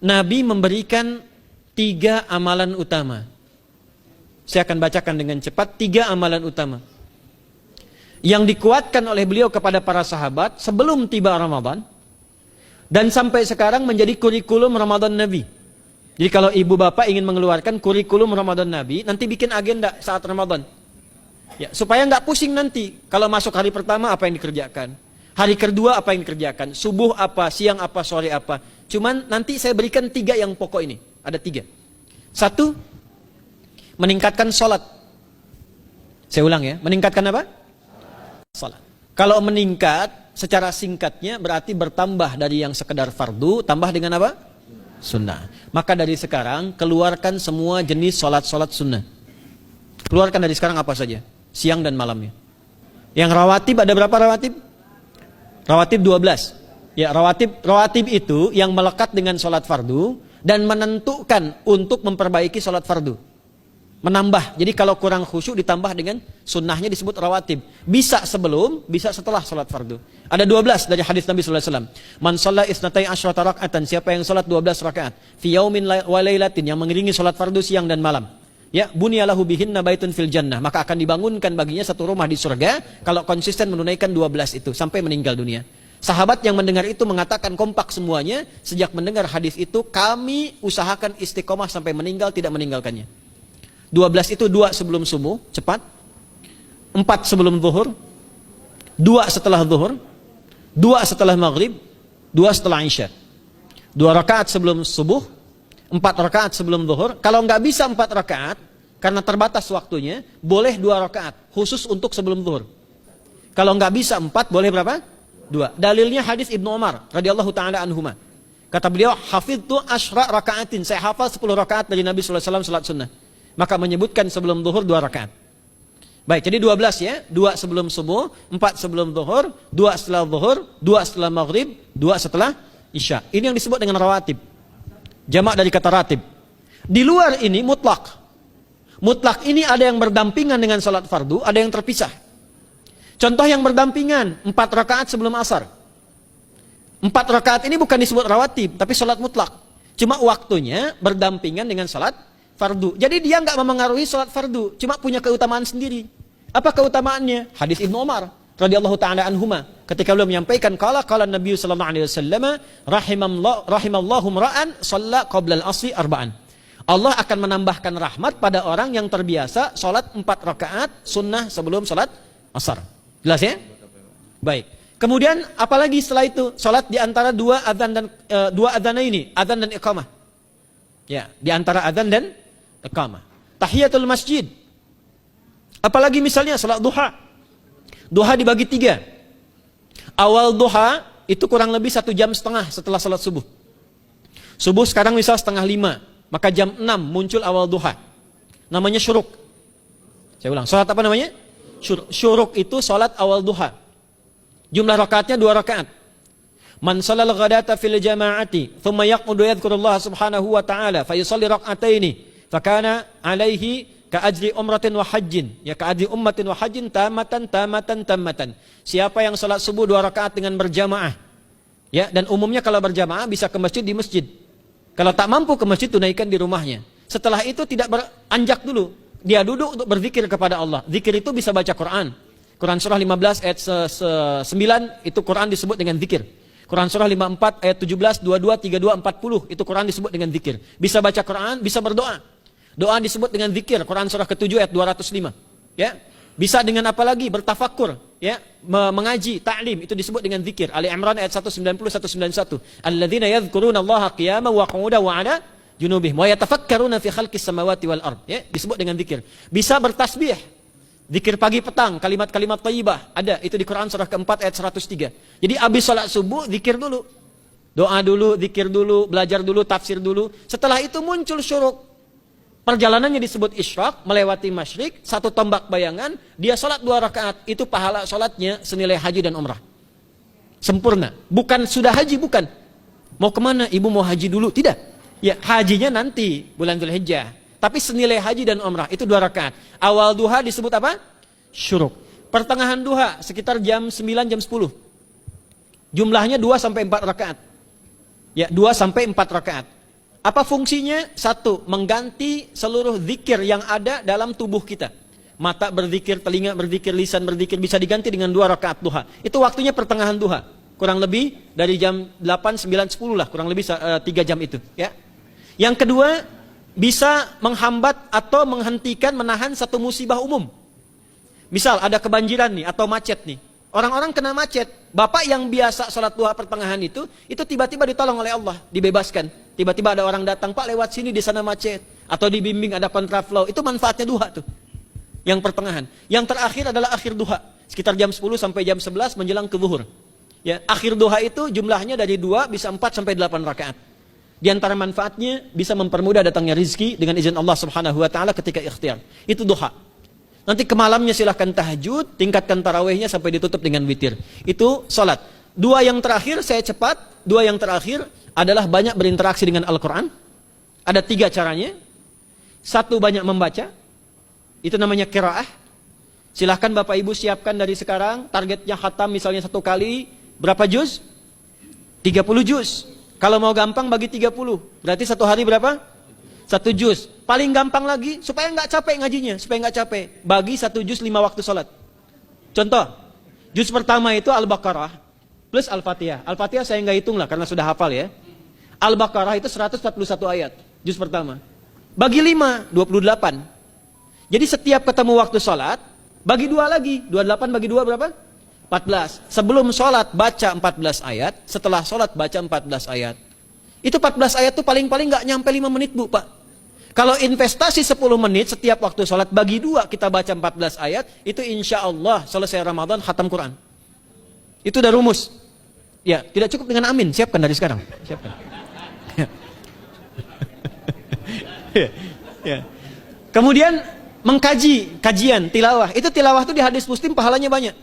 Nabi memberikan 3 amalan utama. Saya akan bacakan dengan cepat 3 amalan utama yang dikuatkan oleh beliau kepada para sahabat sebelum tiba Ramadan dan sampai sekarang menjadi kurikulum Ramadan Nabi. Jadi kalau ibu bapak ingin mengeluarkan kurikulum Ramadan Nabi, nanti bikin agenda saat Ramadan. Ya, supaya nggak pusing nanti. Kalau masuk hari pertama apa yang dikerjakan, hari kedua apa yang dikerjakan, subuh apa, siang apa, sore apa. Cuman nanti saya berikan 3 yang pokok ini. Ada 3. 1, meningkatkan sholat. Saya ulang ya, meningkatkan apa? Sholat. Kalau meningkat secara singkatnya berarti bertambah dari yang sekedar fardu, tambah dengan apa? Sunnah. Maka dari sekarang keluarkan semua jenis sholat-sholat sunnah. Keluarkan dari sekarang apa saja, siang dan malamnya. Yang rawatib ada berapa rawatib? Rawatib 12. Ya, rawatib itu yang melekat dengan sholat fardu dan menentukan untuk memperbaiki sholat fardu. Menambah. Jadi kalau kurang khusyuk ditambah dengan sunnahnya disebut rawatib. Bisa sebelum, bisa setelah sholat fardu. Ada 12 dari hadis Nabi sallallahu alaihi wasallam. Man shalla isnatai asyrata raka'atan, siapa yang sholat 12 rakaat fi yaumin wa lailatin, yang mengiringi sholat fardu siang dan malam. Ya, bunyalahu bihinna baitun fil jannah, maka akan dibangunkan baginya satu rumah di surga kalau konsisten menunaikan 12 itu sampai meninggal dunia. Sahabat yang mendengar itu mengatakan kompak semuanya, sejak mendengar hadis itu kami usahakan istiqomah sampai meninggal tidak meninggalkannya. 12 itu 2 sebelum subuh, cepat. 4 sebelum zuhur, 2 setelah zuhur, 2 setelah maghrib, 2 setelah isya. 2 rakaat sebelum subuh, 4 rakaat sebelum zuhur. Kalau nggak bisa 4 rakaat, karena terbatas waktunya, boleh 2 rakaat, khusus untuk sebelum zuhur. Kalau nggak bisa 4, boleh berapa? 2. Dalilnya hadis Ibnu Umar radhiyallahu taala anhuma. Kata beliau, hafidtu asyra rakaatin, saya hafal 10 rakaat dari Nabi sallallahu alaihi wasallam salat sunnah. Maka menyebutkan sebelum zuhur 2 rakaat. Baik, jadi 12 ya. 2 sebelum subuh, 4 sebelum zuhur, 2 setelah zuhur, 2 setelah maghrib, 2 setelah isya. Ini yang disebut dengan rawatib. Jamak dari kata ratib. Di luar ini mutlak. Mutlak ini ada yang berdampingan dengan salat fardu, ada yang terpisah. Contoh yang berdampingan, 4 rakaat sebelum asar. 4 rakaat ini bukan disebut rawatib, tapi salat mutlak. Cuma waktunya berdampingan dengan salat fardu. Jadi dia nggak memengaruhi salat fardu, cuma punya keutamaan sendiri. Apa keutamaannya? Hadis Ibnu Umar radhiyallahu taala anhuma, ketika beliau menyampaikan qala Nabi sallallahu alaihi wasallam rahimallahu ra'an shalla qabla al-'ashri arba'an. Allah akan menambahkan rahmat pada orang yang terbiasa salat 4 rakaat sunnah sebelum salat asar. Jelas ya? Baik. Kemudian apalagi setelah itu? Salat di antara 2 adzan dan 2 adzan ini, adzan dan iqamah. Ya, di antara adzan dan iqamah. Tahiyatul masjid. Apalagi misalnya salat duha. Duha dibagi 3. Awal duha itu kurang lebih 1,5 jam setelah salat subuh. Subuh sekarang misal 4:30, maka jam 6 muncul awal duha. Namanya syuruk. Saya ulang, salat apa namanya? Syuruk itu salat awal duha. Jumlah rakaatnya 2 rakaat. Man sallal ghadata fil jama'ati thumma yaqudu yadhkurullah subhanahu wa ta'ala fa yusalli rak'ataini fa kana alaihi ka ajri umratin wa hajjin, ya ka ajri ummatin wa hajjin tamatan. Siapa yang salat subuh 2 rakaat dengan berjamaah, ya, dan umumnya kalau berjamaah bisa ke masjid di masjid. Kalau tak mampu ke masjid, tunaikan di rumahnya. Setelah itu tidak beranjak dulu, dia duduk untuk berzikir kepada Allah. Zikir itu bisa baca Quran. Quran surah 15 ayat 9 itu Quran disebut dengan zikir. Quran surah 54 ayat 17, 22, 32, 40 itu Quran disebut dengan zikir. Bisa baca Quran, bisa berdoa. Doa disebut dengan zikir. Quran surah ke-7 ayat 205. Ya. Bisa dengan apa lagi? Bertafakkur, ya, mengaji, ta'lim, itu disebut dengan zikir. Ali Imran ayat 190 191. Alladzina yadhkurunallaha qiyaman wa qu'udan wa 'ala junubihim wa yatafakkaruna fi khalqis samawati wal ard, ya, disebut dengan zikir. Bisa bertasbih. Zikir pagi petang, kalimat-kalimat thayyibah, ada itu di Quran surah ke-4 ayat 103. Jadi habis salat subuh zikir dulu. Doa dulu, zikir dulu, belajar dulu, tafsir dulu. Setelah itu muncul syuruk. Perjalanannya disebut isyraq, melewati masyrik, 1 tombak bayangan, dia salat 2 rakaat, itu pahala salatnya senilai haji dan umrah. Sempurna. Bukan sudah haji, bukan. Mau kemana? Ibu mau haji dulu? Tidak. Ya, hajinya nanti bulan Dzulhijjah. Tapi senilai haji dan umrah itu 2 rakaat. Awal duha disebut apa? Syuruk. Pertengahan duha sekitar jam 9 jam 10. Jumlahnya 2 sampai 4 rakaat. Ya, 2 sampai 4 rakaat. Apa fungsinya? Satu, mengganti seluruh zikir yang ada dalam tubuh kita. Mata berzikir, telinga berzikir, lisan berzikir, bisa diganti dengan 2 rakaat duha. Itu waktunya pertengahan duha. Kurang lebih dari jam 8, 9, 10 lah, kurang lebih 3 jam itu. Ya. Yang kedua, bisa menghambat atau menghentikan, menahan satu musibah umum. Misal ada kebanjiran nih atau macet nih. Orang-orang kena macet. Bapak yang biasa sholat duha pertengahan itu tiba-tiba ditolong oleh Allah, dibebaskan. Tiba-tiba ada orang datang, Pak lewat sini di sana macet. Atau dibimbing ada kontraflow. Itu manfaatnya duha tuh. Yang pertengahan. Yang terakhir adalah akhir duha. Sekitar jam 10 sampai jam 11 menjelang ke zuhur. Ya, akhir duha itu jumlahnya dari 2 bisa 4 sampai 8 rakaat. Di antara manfaatnya bisa mempermudah datangnya rizki dengan izin Allah Subhanahu wa taala ketika ikhtiar. Itu duha. Nanti ke malamnya silahkan tahajud, tingkatkan tarawihnya sampai ditutup dengan witir. Itu salat. 2 yang terakhir saya cepat, 2 yang terakhir adalah banyak berinteraksi dengan Al-Qur'an. Ada 3 caranya. 1, banyak membaca. Itu namanya qiraah. Silahkan Bapak Ibu siapkan dari sekarang, targetnya khatam misalnya 1 kali, berapa juz? 30 juz. Kalau mau gampang bagi 30, berarti 1 hari berapa? 1 juz. Paling gampang lagi, supaya nggak capek ngajinya, supaya nggak capek, bagi 1 juz 5 waktu sholat. Contoh, juz pertama itu Al-Baqarah plus Al-Fatihah. Al-Fatihah saya nggak hitung lah karena sudah hafal ya. Al-Baqarah itu 141 ayat, juz pertama. Bagi 5, 28. Jadi setiap ketemu waktu sholat, bagi 2 lagi. 28 bagi 2 berapa? 14. Sebelum sholat baca 14 ayat, setelah sholat baca 14 ayat. Itu 14 ayat tuh paling-paling gak nyampe 5 menit Bu Pak. Kalau investasi 10 menit setiap waktu sholat, bagi 2 kita baca 14 ayat, itu insya Allah selesai Ramadan khatam Quran. Itu udah rumus. Ya, tidak cukup dengan amin, siapkan dari sekarang. Siapkan. Ya. Ya. Kemudian mengkaji, kajian, tilawah. Itu tilawah itu di hadis Muslim pahalanya banyak.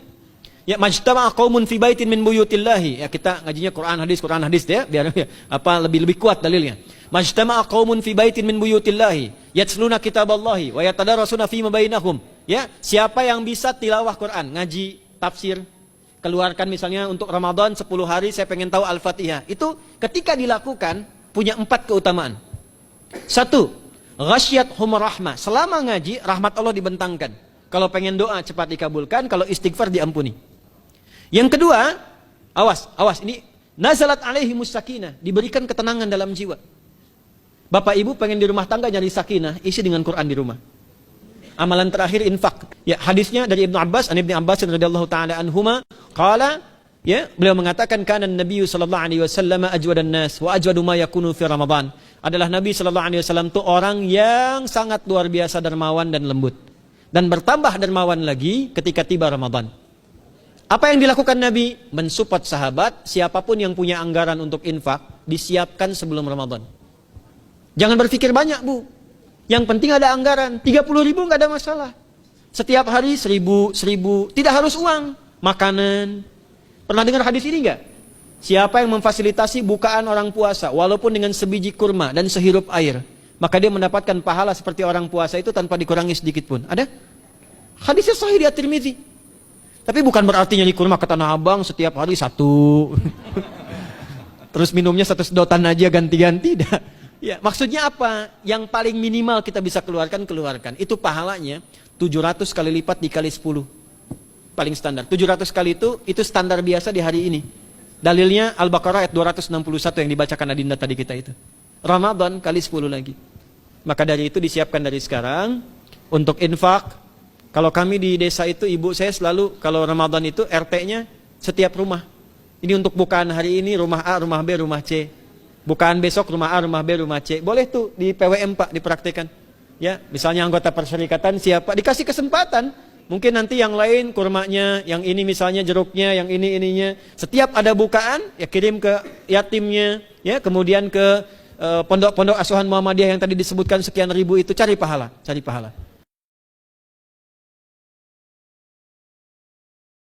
Ya, majtama'a qaumun fi baitin min buyutillahi. Ya, kita ngajinya Quran hadis ya, biar ya, lebih kuat dalilnya. Majtama'a qaumun fi baitin min buyutillahi yatsluna kitaballahi wa yatadarasuna fima bainahum. Ya, siapa yang bisa tilawah Quran, ngaji, tafsir, keluarkan misalnya untuk Ramadan 10 hari saya pengen tahu Al-Fatihah. Itu ketika dilakukan punya 4 keutamaan. 1, ghasyiyatuhum rahmah. Selama ngaji, rahmat Allah dibentangkan. Kalau pengen doa cepat dikabulkan, kalau istighfar diampuni. Yang kedua, awas ini nazalat alaihimus sakinah, diberikan ketenangan dalam jiwa. Bapak Ibu pengen di rumah tangga nyari sakinah, isi dengan Quran di rumah. Amalan terakhir infak. Ya, hadisnya dari Ibnu Abbas, Ibnu Abbas radhiyallahu taala anhuma, qala, ya, beliau mengatakan kana Nabi sallallahu alaihi wasallam ajwadan nas wa ajwadu ma yakunu fi Ramadan. Adalah Nabi sallallahu alaihi wasallam itu orang yang sangat luar biasa dermawan dan lembut. Dan bertambah dermawan lagi ketika tiba Ramadan. Apa yang dilakukan Nabi? Mensupport sahabat, siapapun yang punya anggaran untuk infak, disiapkan sebelum Ramadan. Jangan berpikir banyak Bu. Yang penting ada anggaran, 30 ribu nggak ada masalah. Setiap hari 1000, tidak harus uang, makanan. Pernah dengar hadis ini nggak? Siapa yang memfasilitasi bukaan orang puasa, walaupun dengan sebiji kurma dan sehirup air, maka dia mendapatkan pahala seperti orang puasa itu tanpa dikurangi sedikit pun. Ada? Hadisnya sahih di At-Tirmidzi. Tapi bukan berarti nyari kurma ke Tanah Abang setiap hari 1. Terus minumnya 1 sedotan aja ganti-ganti. Ya, maksudnya apa? Yang paling minimal kita bisa keluarkan. Itu pahalanya 700 kali lipat dikali 10. Paling standar. 700 kali itu standar biasa di hari ini. Dalilnya Al-Baqarah ayat 261 yang dibacakan Adinda tadi kita itu. Ramadan kali 10 lagi. Maka dari itu disiapkan dari sekarang untuk infak. Kalau kami di desa itu, ibu saya selalu kalau Ramadan itu RT-nya setiap rumah. Ini untuk bukaan hari ini rumah A, rumah B, rumah C. Bukaan besok rumah A, rumah B, rumah C. Boleh tuh di PWM Pak dipraktikkan. Ya, misalnya anggota perserikatan siapa dikasih kesempatan. Mungkin nanti yang lain kurmanya, yang ini misalnya jeruknya, yang ini ininya. Setiap ada bukaan ya kirim ke yatimnya, ya kemudian ke pondok-pondok asuhan Muhammadiyah yang tadi disebutkan sekian ribu itu, cari pahala.